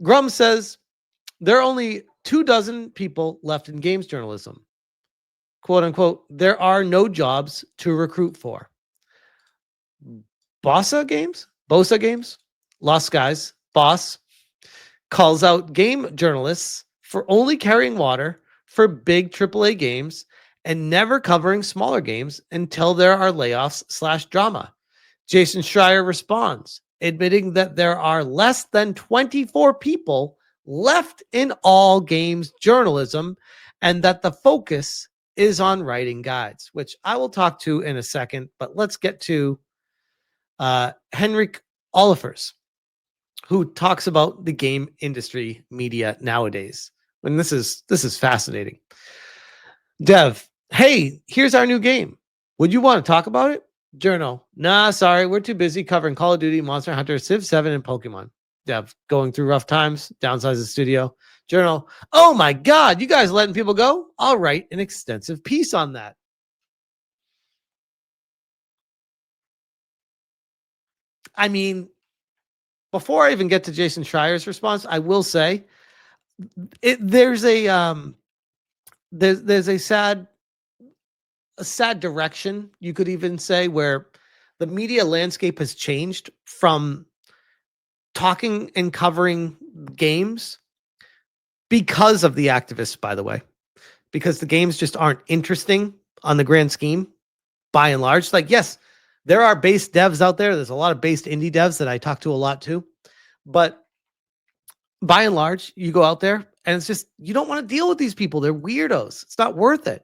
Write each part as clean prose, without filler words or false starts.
Grum says there are only 24 people left in games journalism. Quote unquote, there are no jobs to recruit for. Bossa Games, Lost Guys, Boss calls out game journalists for only carrying water for big AAA games and never covering smaller games until there are layoffs/drama. Jason Schreier responds, admitting that there are less than 24 people left in all games journalism and that the focus is on writing guides, which I will talk to in a second. But let's get to Henrik Olafers, who talks about the game industry media nowadays. And this is fascinating. Dev, hey, here's our new game. Would you want to talk about it? Journal, nah, sorry, we're too busy covering Call of Duty, Monster Hunter, Civ 7, and Pokemon. Dev, going through rough times, downsize the studio. Journal, oh my God, you guys letting people go? I'll write an extensive piece on that. I mean, before I even get to Jason Schreier's response, I will say there's a sad direction, you could even say, where the media landscape has changed from talking and covering games because of the activists, by the way, because the games just aren't interesting on the grand scheme by and large. Like, yes, there are based devs out there. There's a lot of based indie devs that I talk to a lot too. But by and large, you go out there and it's just, you don't want to deal with these people. They're weirdos. It's not worth it.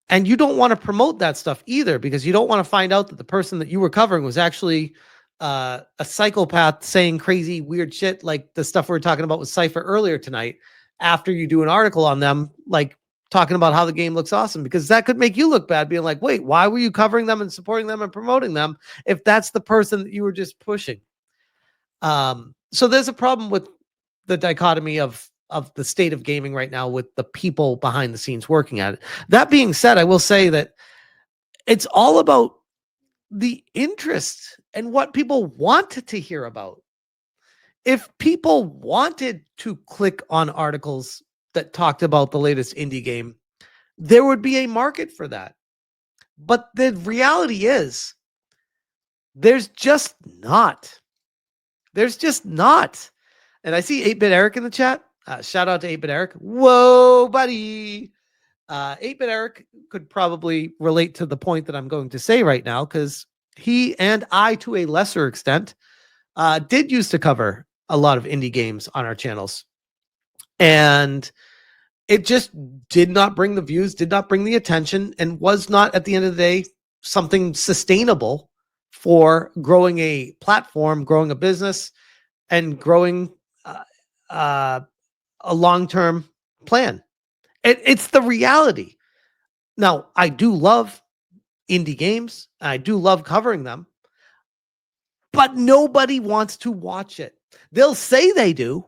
And you don't want to promote that stuff either, because you don't want to find out that the person that you were covering was actually a psychopath saying crazy, weird shit like the stuff we were talking about with Cypher earlier tonight, after you do an article on them, like talking about how the game looks awesome, because that could make you look bad, being like, wait, why were you covering them and supporting them and promoting them if that's the person that you were just pushing? So there's a problem with the dichotomy of the state of gaming right now with the people behind the scenes working at it. That being said, I will say that it's all about the interest and what people want to hear about. If people wanted to click on articles that talked about the latest indie game, there would be a market for that. But the reality is, there's just not. There's just not. And I see 8-Bit Eric in the chat. Shout out to 8-Bit Eric. Whoa, buddy. 8-Bit Eric could probably relate to the point that I'm going to say right now, because he and I, to a lesser extent, did used to cover a lot of indie games on our channels. And it just did not bring the views, did not bring the attention, and was not, at the end of the day, something sustainable for growing a platform, growing a business, and growing a long-term plan. It's the reality. Now, I do love indie games. I do love covering them, but nobody wants to watch it. They'll say they do.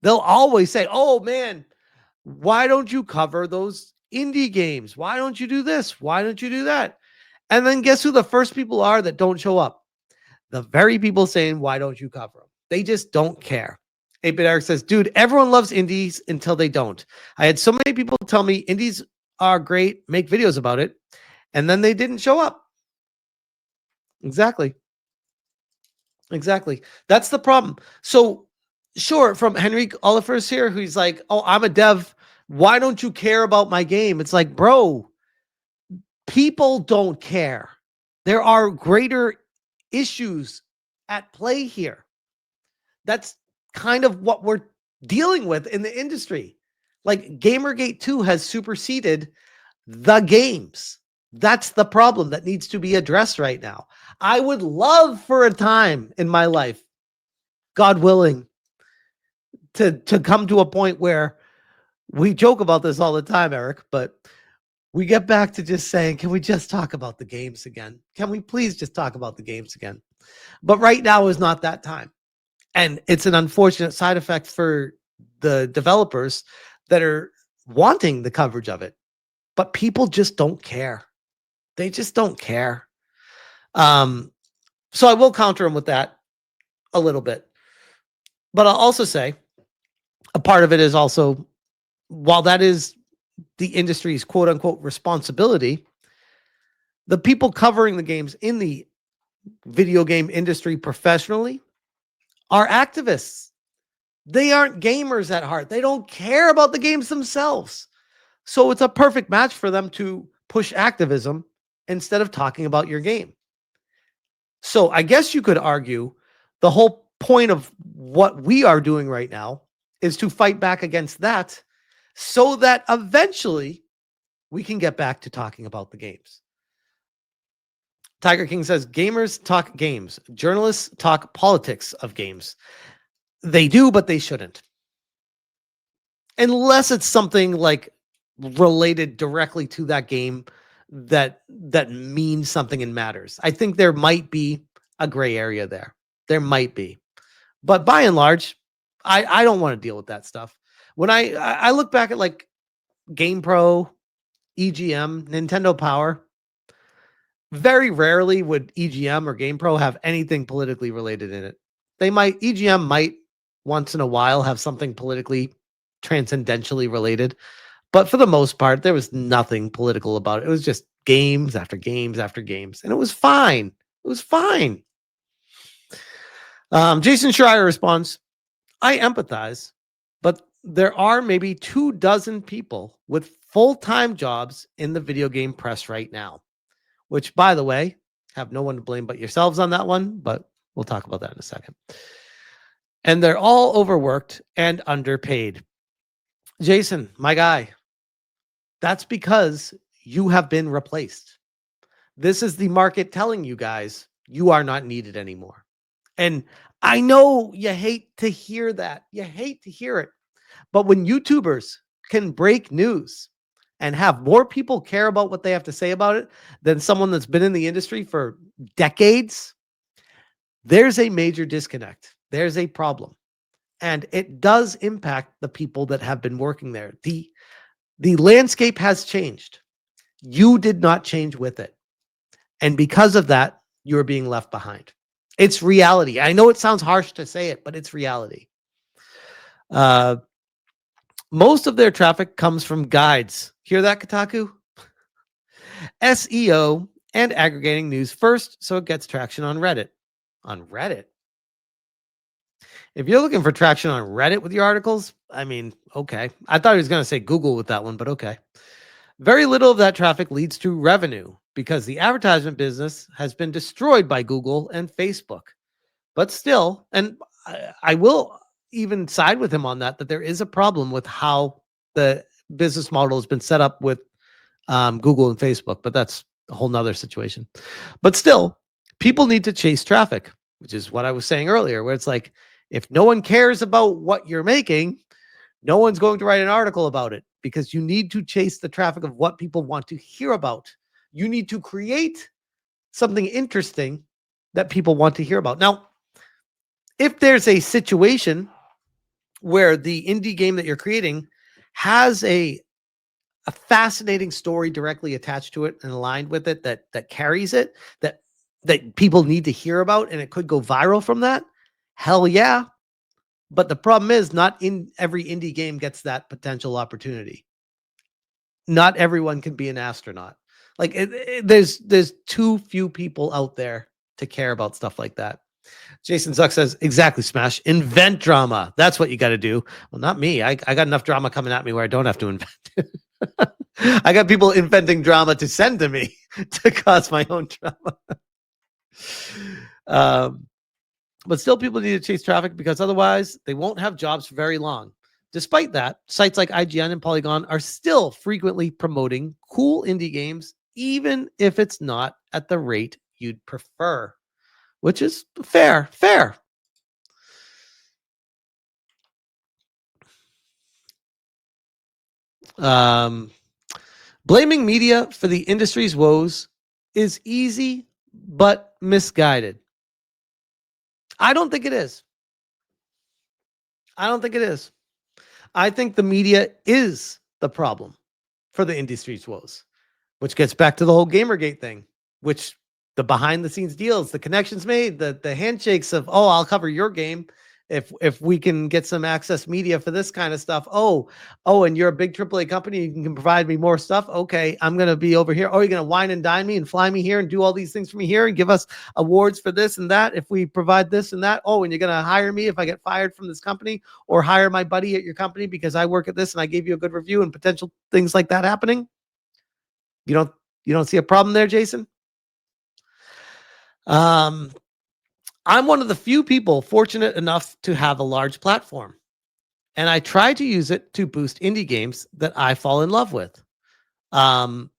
They'll always say, oh man, why don't you cover those indie games? Why don't you do this? Why don't you do that? And then guess who the first people are that don't show up? The very people saying, why don't you cover them? They just don't care. 8-Bit Eric says, dude, everyone loves indies until they don't. I had so many people tell me indies are great, make videos about it, and then they didn't show up. Exactly. That's the problem. So sure, from Henrik Olafers here, who's like, oh, I'm a dev. Why don't you care about my game? It's like, bro, people don't care. There are greater issues at play here. That's kind of what we're dealing with in the industry. Like, Gamergate 2 has superseded the games. That's the problem that needs to be addressed right now. I would love for a time in my life, God willing, to come to a point where we joke about this all the time, Eric, but we get back to just saying, can we just talk about the games again? Can we please just talk about the games again? But right now is not that time. And it's an unfortunate side effect for the developers that are wanting the coverage of it. But people just don't care. They just don't care. So I will counter him with that a little bit. But I'll also say a part of it is also, while that is the industry's quote unquote responsibility, the people covering the games in the video game industry professionally are activists. They aren't gamers at heart. They don't care about the games themselves. So it's a perfect match for them to push activism instead of talking about your game. So I guess you could argue the whole point of what we are doing right now is to fight back against that so that eventually we can get back to talking about the games. Tiger King says gamers talk games. Journalists talk politics of games. They do, but they shouldn't. Unless it's something like related directly to that game that means something and matters. I think there might be a gray area there. There might be. But by and large, I don't want to deal with that stuff. When I look back at like GamePro, EGM, Nintendo Power, very rarely would EGM or GamePro have anything politically related in it. EGM might once in a while have something politically transcendentally related, but for the most part, there was nothing political about it. It was just games after games after games, and it was fine. It was fine. Jason Schreier responds, I empathize, but there are maybe 24 people with full-time jobs in the video game press right now, which, by the way, have no one to blame but yourselves on that one, but we'll talk about that in a second. And they're all overworked and underpaid. Jason, my guy, that's because you have been replaced. This is the market telling you guys you are not needed anymore. And I know you hate to hear that. You hate to hear it. But when YouTubers can break news and have more people care about what they have to say about it than someone that's been in the industry for decades, there's a major disconnect. There's a problem. And it does impact the people that have been working there. The landscape has changed. You did not change with it. And because of that, you're being left behind. It's reality. I know it sounds harsh to say it, but it's reality. Most of their traffic comes from guides. Hear that, Kotaku? SEO and aggregating news first, so it gets traction on Reddit. On Reddit? If you're looking for traction on Reddit with your articles, I mean, okay. I thought he was going to say Google with that one, but okay. Very little of that traffic leads to revenue because the advertisement business has been destroyed by Google and Facebook. But still, and I will even side with him on that there is a problem with how the business model has been set up with Google and Facebook, but that's a whole nother situation. But still, people need to chase traffic, which is what I was saying earlier, where it's like, if no one cares about what you're making, no one's going to write an article about it because you need to chase the traffic of what people want to hear about. You need to create something interesting that people want to hear about. Now, if there's a situation where the indie game that you're creating has a fascinating story directly attached to it and aligned with it that carries it, that people need to hear about, and it could go viral from that, hell yeah. But the problem is not in every indie game gets that potential opportunity. Not everyone can be an astronaut. Like there's too few people out there to care about stuff like that. Jason Zuck says, exactly, Smash. Invent drama. That's what you got to do. Well, not me. I got enough drama coming at me where I don't have to invent. I got people inventing drama to send to me to cause my own drama. But still, people need to chase traffic because otherwise they won't have jobs for very long. Despite that, sites like IGN and Polygon are still frequently promoting cool indie games, even if it's not at the rate you'd prefer, which is fair. Blaming media for the industry's woes is easy, but misguided. I don't think it is. I think the media is the problem for the industry's woes, which gets back to the whole Gamergate thing, which the behind the scenes deals, the connections made, the handshakes of, oh, I'll cover your game if we can get some access media for this kind of stuff. And you're a big AAA company, you can provide me more stuff. Okay, I'm gonna be over here. Oh, you're gonna wine and dine me and fly me here and do all these things for me here and give us awards for this and that if we provide this and that. Oh, and you're gonna hire me if I get fired from this company, or hire my buddy at your company because I work at this and I gave you a good review, and potential things like that happening. You don't you don't see a problem there, Jason? Um, I'm one of the few people fortunate enough to have a large platform, and I try to use it to boost indie games that I fall in love with. Um,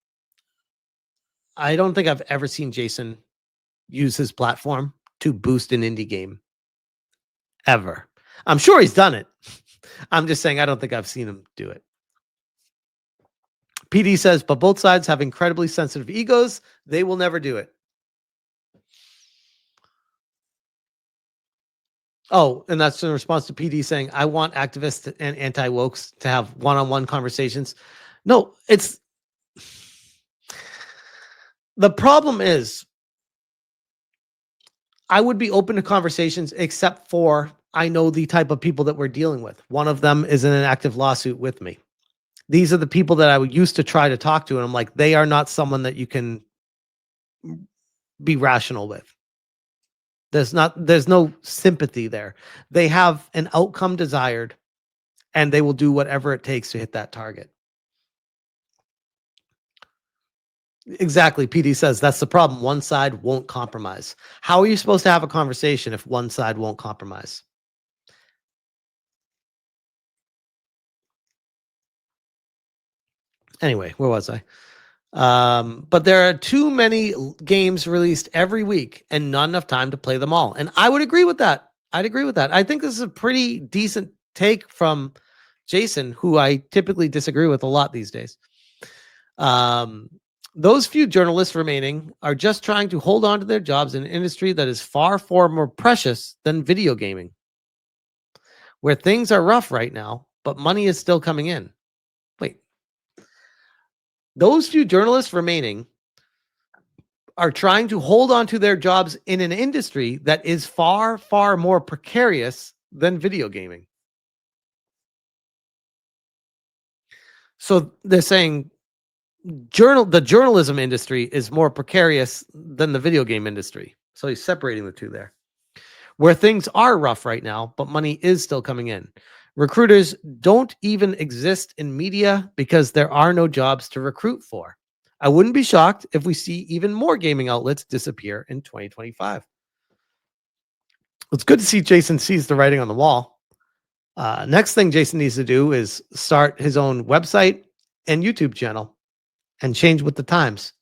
I don't think I've ever seen Jason use his platform to boost an indie game ever. I'm sure he's done it. I'm just saying I don't think I've seen him do it. PD says, but both sides have incredibly sensitive egos. They will never do it. Oh, and that's in response to PD saying, I want activists and anti-wokes to have one-on-one conversations. No, it's the problem is I would be open to conversations except for I know the type of people that we're dealing with. One of them is in an active lawsuit with me. These are the people that I would used to try to talk to, and I'm like, they are not someone that you can be rational with. There's no sympathy there. They have an outcome desired, and they will do whatever it takes to hit that target. Exactly. PD says that's the problem. One side won't compromise. How are you supposed to have a conversation if one side won't compromise? Anyway, where was I? But there are too many games released every week and not enough time to play them all. And I would agree with that. I'd agree with that. I think this is a pretty decent take from Jason, who I typically disagree with a lot these days. Those few journalists remaining are just trying to hold on to their jobs in an industry that is far more precious than video gaming, where things are rough right now, but money is still coming in. Wait, those few journalists remaining are trying to hold on to their jobs in an industry that is far more precarious than video gaming. So they're saying the journalism industry is more precarious than the video game industry. So he's separating the two there. Where things are rough right now, but money is still coming in. Recruiters don't even exist in media because there are no jobs to recruit for. I wouldn't be shocked if we see even more gaming outlets disappear in 2025. It's good to see Jason sees the writing on the wall. Next thing Jason needs to do is start his own website and YouTube channel and change with the times,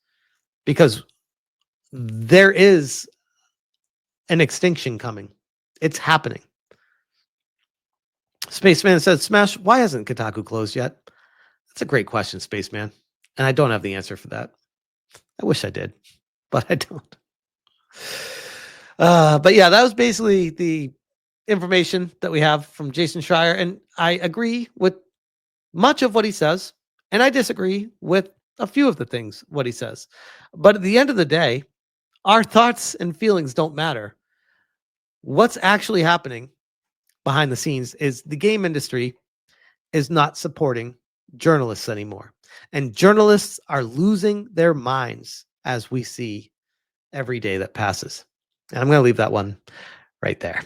because there is an extinction coming. It's happening. Spaceman says, Smash, why hasn't Kotaku closed yet? That's a great question, Spaceman. And I don't have the answer for that. I wish I did, but I don't. But yeah, that was basically the information that we have from Jason Schreier. And I agree with much of what he says, and I disagree with a few of the things what he says. But at the end of the day, our thoughts and feelings don't matter. What's actually happening behind the scenes is the game industry is not supporting journalists anymore. And journalists are losing their minds, as we see every day that passes. And I'm going to leave that one right there.